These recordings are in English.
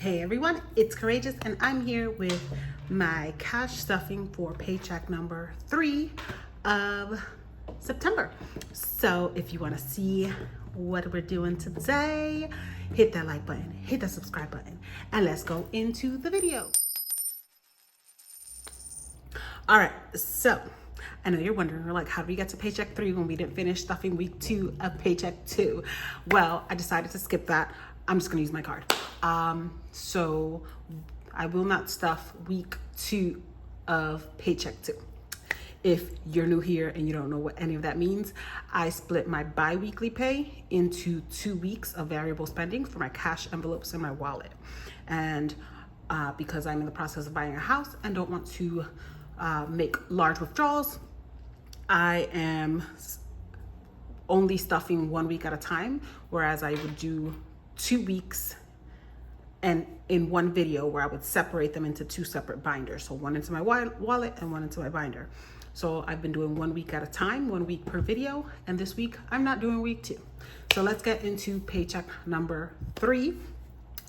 Hey everyone, it's Courageous and I'm here with my cash stuffing for paycheck number 3 of September. So if you want to see what we're doing today, hit that like button, hit that subscribe button, and let's go into the video. All right, so I know you're wondering, like, how do we get to paycheck 3 when we didn't finish stuffing week 2 of paycheck 2? Well, I decided to skip that. I'm just gonna use my card. So I will not stuff week 2 of paycheck 2. If you're new here and you don't know what any of that means, I split my bi-weekly pay into 2 weeks of variable spending for my cash envelopes in my wallet. And because I'm in the process of buying a house and don't want to make large withdrawals, I am only stuffing 1 week at a time, whereas I would do 2 weeks and in one video where I would separate them into 2 separate binders. So one into my wallet and one into my binder. So I've been doing 1 week at a time, 1 week per video. And this week I'm not doing week 2. So let's get into paycheck number 3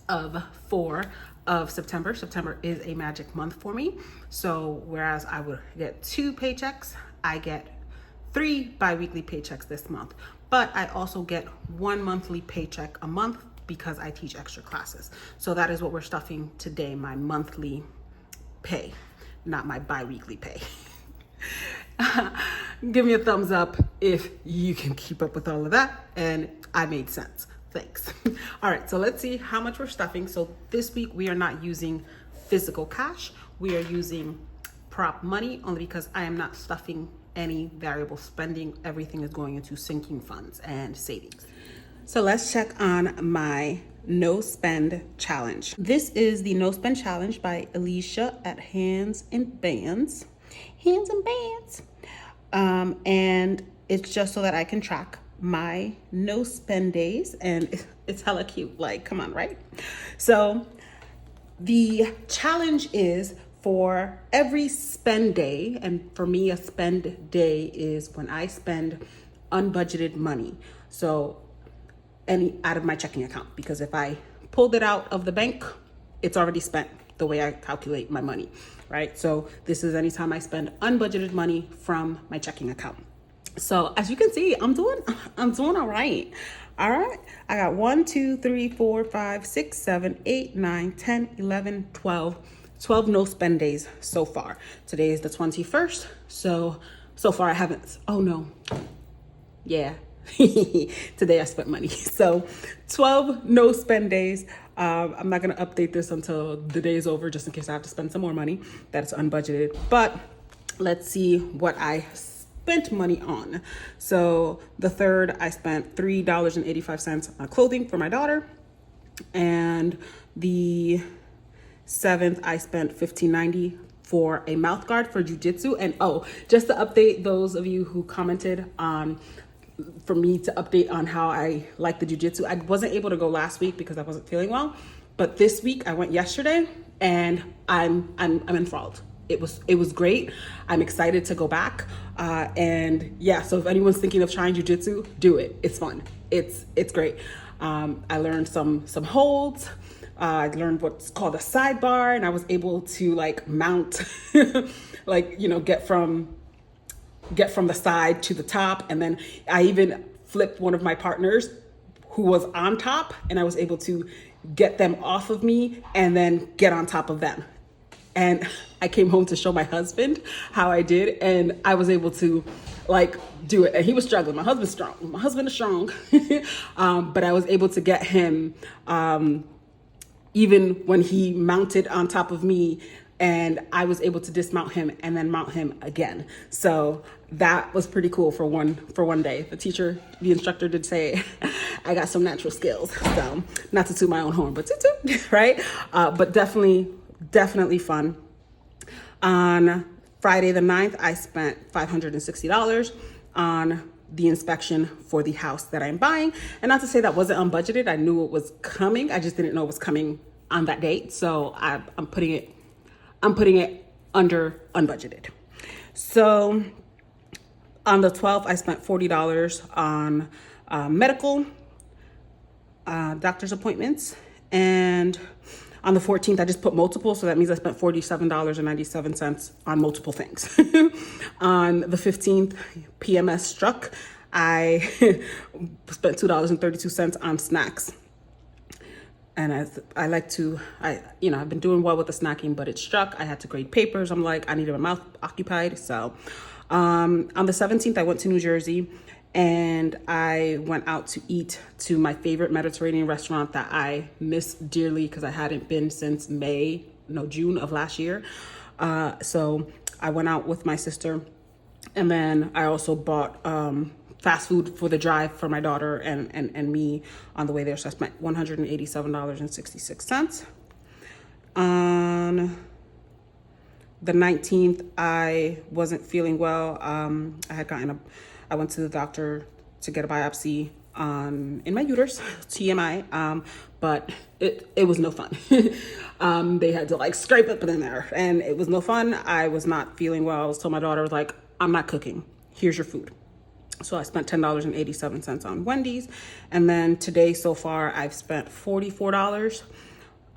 of 4 of September. September is a magic month for me. So whereas I would get 2 paychecks, I get 3 bi-weekly paychecks this month. But I also get 1 monthly paycheck a month because I teach extra classes. So that is what we're stuffing today, my monthly pay, not my bi-weekly pay. Give me a thumbs up if you can keep up with all of that and I made sense. Thanks. All right, so let's see how much we're stuffing. So this week we are not using physical cash. We are using prop money only because I am not stuffing any variable spending. Everything is going into sinking funds and savings. So let's check on my no spend challenge. This is the no spend challenge by Alicia at Hands and Bands. Hands and Bands. And it's just so that I can track my no spend days, and it's hella cute. Like, come on, right? So the challenge is for every spend day, and for me, a spend day is when I spend unbudgeted money. So any out of my checking account, because if I pulled it out of the bank, it's already spent the way I calculate my money, right? So this is anytime I spend unbudgeted money from my checking account. So as you can see, I'm doing all right. All right. I got 1, 2, 3, 4, 5, 6, 7, 8, 9, 10, 11, 12 no spend days so far. Today is the 21st. So far I haven't, oh no. Yeah. Today I spent money. So 12 no spend days. I'm not going to update this until the day is over, just in case I have to spend some more money that's unbudgeted. But let's see what I spent money on. So the 3rd, I spent $3.85 on clothing for my daughter. And the 7th, I spent $15.90 for a mouth guard for jujitsu. And just to update those of you who commented on for me to update on how I like the jujitsu. I wasn't able to go last week because I wasn't feeling well, but this week I went yesterday and I'm enthralled. It was great. I'm excited to go back. And yeah, so if anyone's thinking of trying jujitsu, do it. It's fun. It's great. I learned some holds. I learned what's called a sidebar, and I was able to like mount, like, get from the side to the top. And then I even flipped one of my partners who was on top, and I was able to get them off of me and then get on top of them. And I came home to show my husband how I did, and I was able to like do it. And he was struggling. My husband is strong. But I was able to get him, even when he mounted on top of me, and I was able to dismount him and then mount him again. So that was pretty cool for one day. The instructor did say I got some natural skills. So not to toot my own horn, but toot, right? But definitely fun. On Friday the 9th, I spent $560 on the inspection for the house that I'm buying. And not to say that wasn't unbudgeted. I knew it was coming. I just didn't know it was coming on that date. So I'm putting it under unbudgeted. So on the 12th, I spent $40 on medical doctor's appointments. And On the 14th, I just put multiple, so that means I spent $47.97 on multiple things. On the 15th, PMS struck. I spent $2.32 on snacks. And I like to, I've been doing well with the snacking, but it struck. I had to grade papers. I'm like, I needed my mouth occupied. So on the 17th, I went to New Jersey and I went out to eat to my favorite Mediterranean restaurant that I miss dearly because I hadn't been since June of last year. So I went out with my sister, and then I also bought fast food for the drive for my daughter and me on the way there. So I spent $187.66. On the 19th, I wasn't feeling well. I went to the doctor to get a biopsy in my uterus, TMI, but it was no fun. They had to scrape it in there, and it was no fun. I was not feeling well. I was told my daughter was like, I'm not cooking. Here's your food. So I spent $10.87 on Wendy's. And then today so far, I've spent $44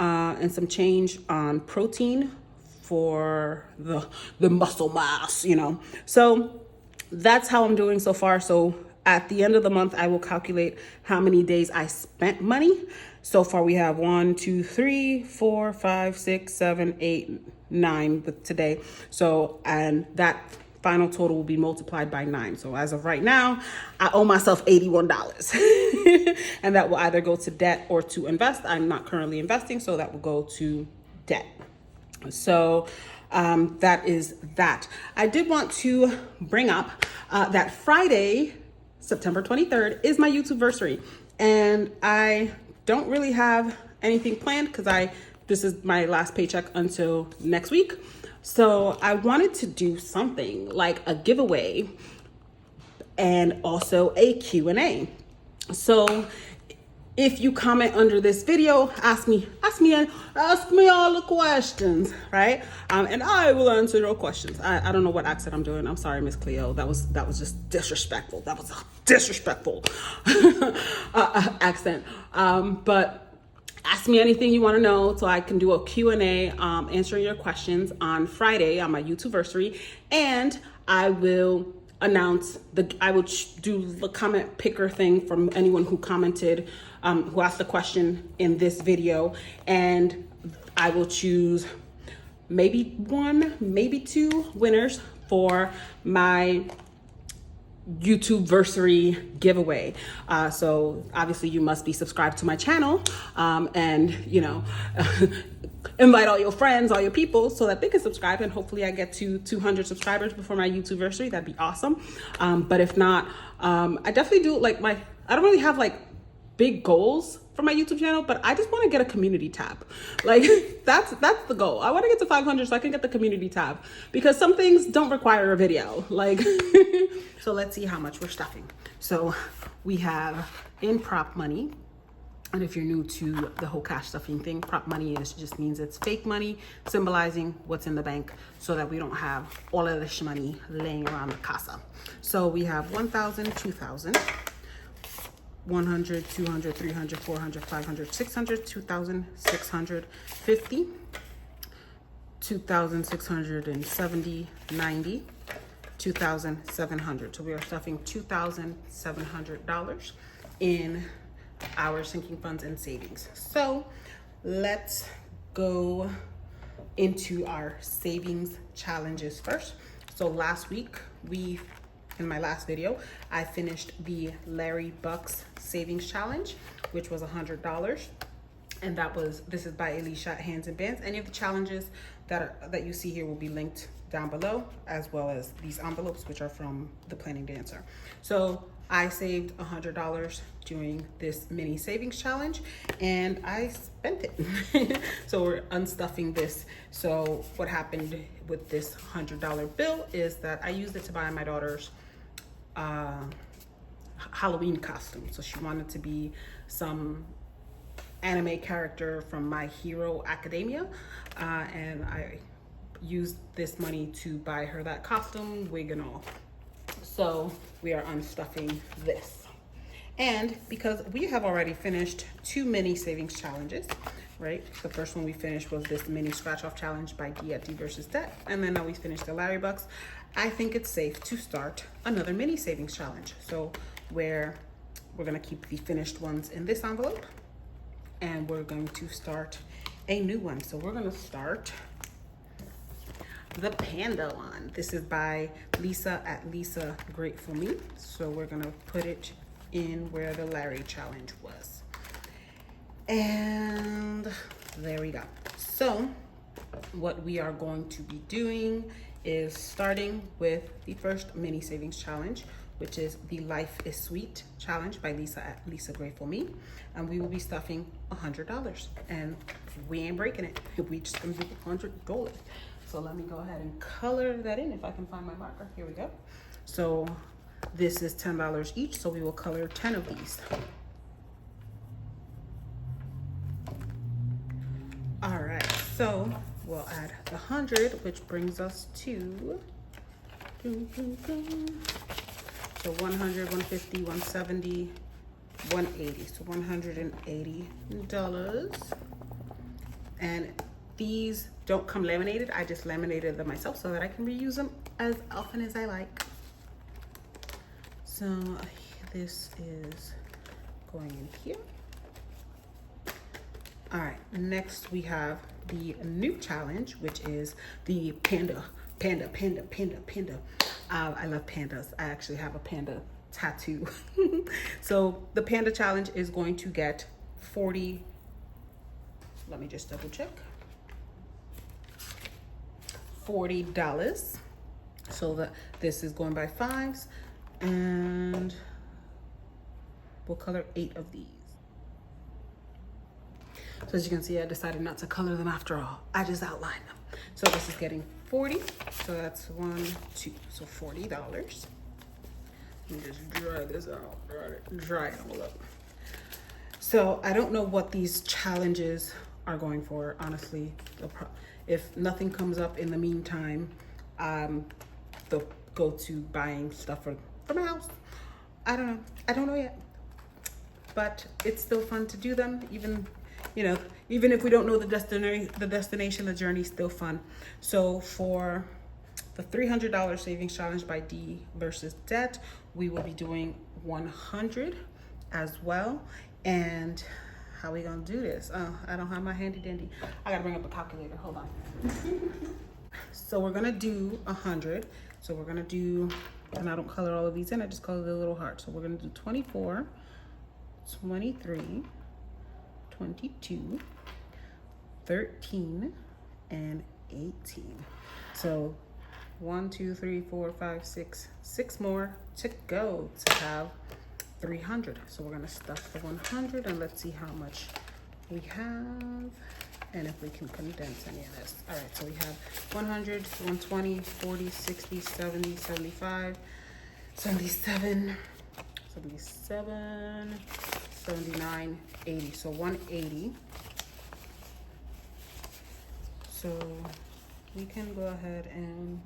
and some change on protein for the muscle mass, So that's how I'm doing so far. So at the end of the month, I will calculate how many days I spent money. So far, we have 1, 2, 3, 4, 5, 6, 7, 8, 9 with today. So, and that final total will be multiplied by 9. So as of right now, I owe myself $81. And that will either go to debt or to invest. I'm not currently investing, so that will go to debt. So that is that. I did want to bring up that Friday, September 23rd, is my YouTubeversary. And I don't really have anything planned because this is my last paycheck until next week. So I wanted to do something like a giveaway and also a Q&A. So if you comment under this video, ask me all the questions, right? And I will answer your questions. I don't know what accent I'm doing. I'm sorry, Miss Cleo. That was just disrespectful. That was a disrespectful accent. But ask me anything you want to know so I can do a Q&A answering your questions on Friday on my YouTubeversary. And I will announce I will do the comment picker thing from anyone who commented, who asked the question in this video. And I will choose maybe 1, maybe 2 winners for my YouTubeversary giveaway. So obviously you must be subscribed to my channel, and invite all your friends, all your people, so that they can subscribe, and hopefully I get to 200 subscribers before my YouTubeversary. That'd be awesome. But if not, I definitely do I don't really have big goals for my YouTube channel, but I just want to get a community tab. That's the goal. I want to get to 500 so I can get the community tab, because some things don't require a video. So let's see how much we're stuffing. So we have in prop money. And if you're new to the whole cash stuffing thing, prop money just means it's fake money, symbolizing what's in the bank, so that we don't have all of this money laying around the casa. So we have 1,000, 2,000, 100, 200, 300, 400, 500, 600, 2,650, 2,670, 90, 2,700. So we are stuffing $2,700 in our sinking funds and savings. So let's go into our savings challenges first. So last week, in my last video, I finished the Larry Bucks savings challenge, which was $100. And this is by Alicia at Hands and Bands. Any of the challenges that you see here will be linked down below, as well as these envelopes, which are from the Planning Dancer. So I saved $100 during this mini savings challenge, and I spent it. So we're unstuffing this. So what happened with this $100 bill is that I used it to buy my daughter's Halloween costume. So she wanted to be some anime character from My Hero Academia, and I used this money to buy her that costume, wig and all. So we are unstuffing this. And because we have already finished 2 mini savings challenges, right? The first one we finished was this mini scratch off challenge by D at D versus Det. And then now we finished the Larry Bucks. I think it's safe to start another mini savings challenge. So where we're gonna keep the finished ones in this envelope and we're going to start a new one. So we're gonna start the panda one. This is by Lisa at Lisa Grateful Me. So we're gonna put it in where the Larry challenge was. And there we go. So what we are going to be doing is starting with the first mini savings challenge, which is the Life is Sweet challenge by Lisa at Lisa Grateful Me. And we will be stuffing $100 and we ain't breaking it. We just gonna do $100. So let me go ahead and color that in if I can find my marker. Here we go. So this is $10 each. So we will color 10 of these. All right, so we'll add the 100, which brings us to so 100, 150, 170, 180. So $180. And these don't come laminated. I just laminated them myself so that I can reuse them as often as I like. So this is going in here. All right, next we have the new challenge, which is the panda. I love pandas. I actually have a panda tattoo. So the panda challenge is going to get 40, let me just double check. $40. So that this is going by fives and we'll color 8 of these. So as you can see, I decided not to color them after all. I just outlined them. So this is getting 40. So that's 1, 2, so $40. Let me just dry this out, dry it all up. So I don't know what these challenges are going for, honestly. If nothing comes up in the meantime, they'll go to buying stuff for my house. I don't know yet. But it's still fun to do them, even if we don't know the destination, the journey is still fun. So for the $300 savings challenge by D versus Det, we will be doing 100 as well. And how we gonna do this? I don't have my handy dandy. I gotta bring up a calculator, hold on. So we're gonna do 100. So we're gonna do, and I don't color all of these in, I just color the little heart. So we're gonna do 24, 23, 22, 13, and 18. So 1, 2, 3, 4, 5, 6 more to go to have 300. So we're gonna stuff the 100 and let's see how much we have and if we can condense any of this. All right, so we have 100, 120, 40, 60, 70, 75, 77, 79, 80. So 180. So we can go ahead and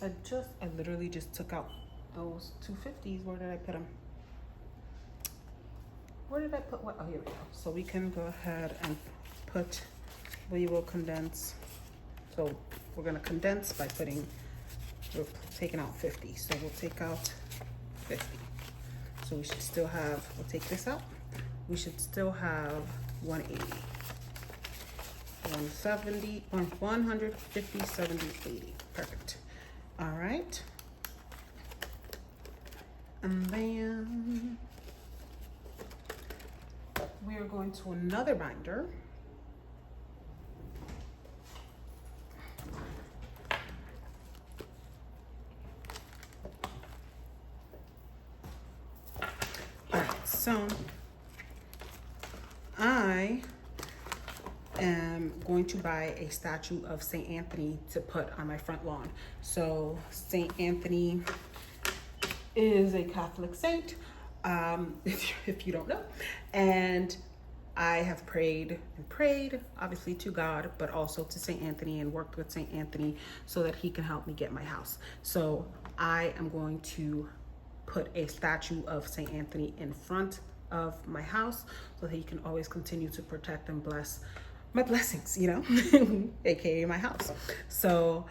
I literally just took out those 250s. Where did I put them? Where did I put what? Oh, here we go. So we can go ahead and we will condense. So we're gonna condense by we're taking out 50. So we'll take out 50. So we should still have, we'll take this out. We should still have 180. 170, 150, 70, 80. Perfect. All right. And then we are going to another binder. All right, so I am going to buy a statue of St. Anthony to put on my front lawn. So St. Anthony is a Catholic saint, if you don't know, and I have prayed obviously to God, but also to St. Anthony and worked with St. Anthony so that he can help me get my house. So I am going to put a statue of St. Anthony in front of my house so that he can always continue to protect and bless my blessings, aka my house. So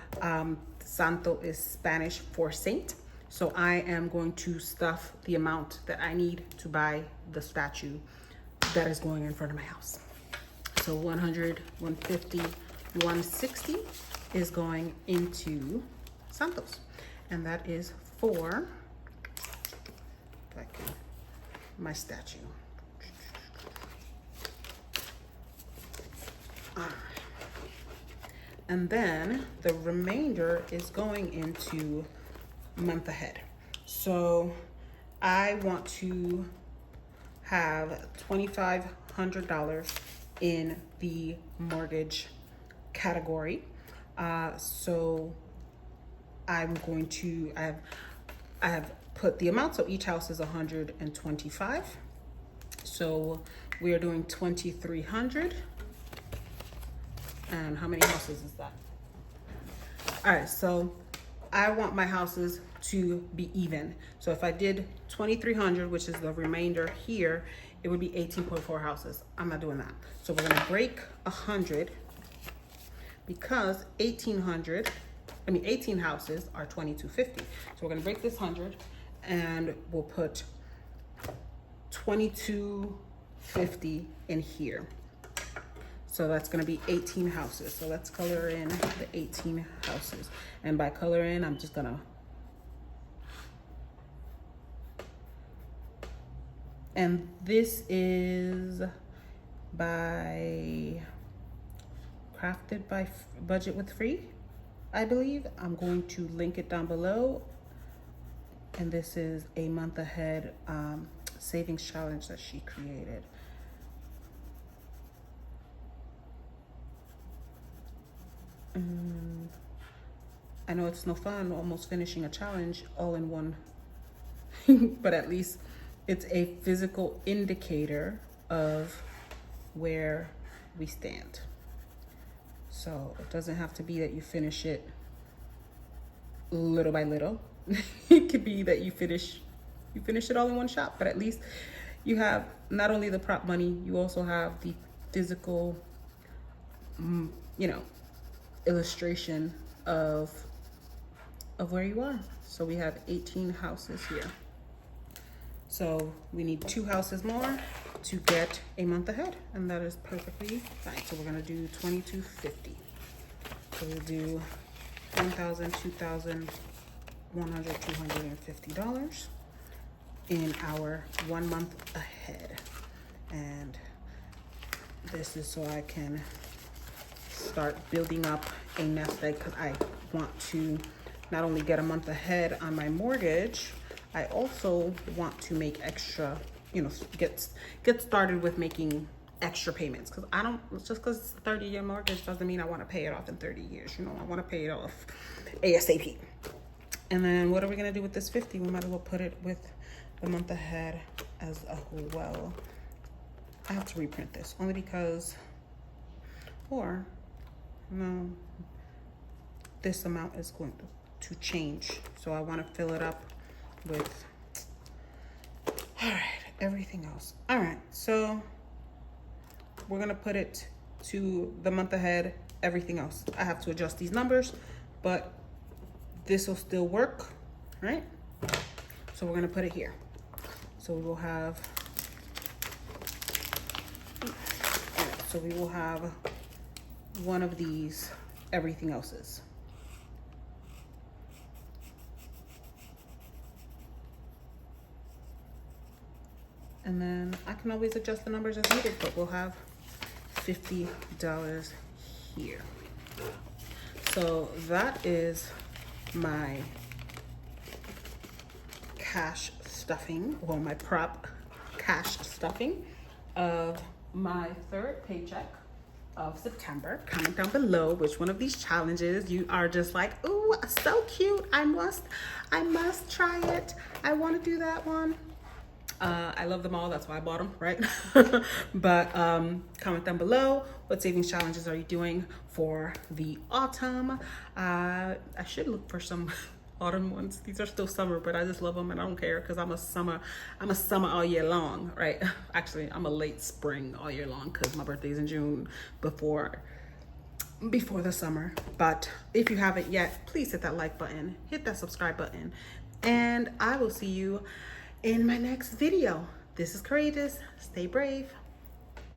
Santo is Spanish for saint. So I am going to stuff the amount that I need to buy the statue that is going in front of my house. So 100, 150, 160 is going into Santos. And that is for my statue. All right. And then the remainder is going into month ahead. So I want to have $2,500 in the mortgage category. So I'm going to, I have put the amount, so each house is 125. So we are doing 2,300. And how many houses is that? All right, so I want my houses to be even. So if I did 2,300, which is the remainder here, it would be 18.4 houses. I'm not doing that. So we're gonna break 100 because 18 houses are 2,250. So we're gonna break this 100 and we'll put 2,250 in here. So that's gonna be 18 houses. So let's color in the 18 houses. And by color in, I'm just gonna, and this is by Crafted by Budget with Free, I believe. I'm going to link it down below. And this is a month ahead savings challenge that she created. I know it's no fun almost finishing a challenge all in one, but at least it's a physical indicator of where we stand. So it doesn't have to be that you finish it little by little. It could be that you finish it all in one shot, but at least you have not only the prop money, you also have the physical, illustration of where you are. So we have 18 houses here. So we need 2 houses more to get a month ahead, and that is perfectly fine. So we're gonna do 2,250. So we'll do $1,000, $2,000, $100, $250 in our 1 month ahead. And this is so I can start building up a nest egg, because I want to not only get a month ahead on my mortgage, I also want to make extra, get started with making extra payments, because I don't, just because it's a 30-year mortgage doesn't mean I want to pay it off in 30 years. I want to pay it off ASAP. And then what are we going to do with this 50? We might as well put it with the month ahead as well. I have to reprint this only because, or no, this amount is going to change. So I want to fill it up with, all right, everything else. All right, so we're going to put it to the month ahead, everything else. I have to adjust these numbers, but this will still work, right? So we're going to put it here. So we will have, so we will have one of these, everything else is. And then I can always adjust the numbers as needed, but we'll have $50 here. So that is my cash stuffing, well, my prop cash stuffing of my 3rd paycheck of September. Comment down below which one of these challenges you are just like, ooh, so cute, I must try it, I want to do that one. I love them all, that's why I bought them, right? But comment down below, what savings challenges are you doing for the autumn? I should look for some autumn ones. These are still summer, but I just love them and I don't care because I'm a summer all year long, right? Actually, I'm a late spring all year long because my birthday's in June before the summer. But if you haven't yet, please hit that like button, hit that subscribe button, and I will see you in my next video. This is Courageous. Stay brave.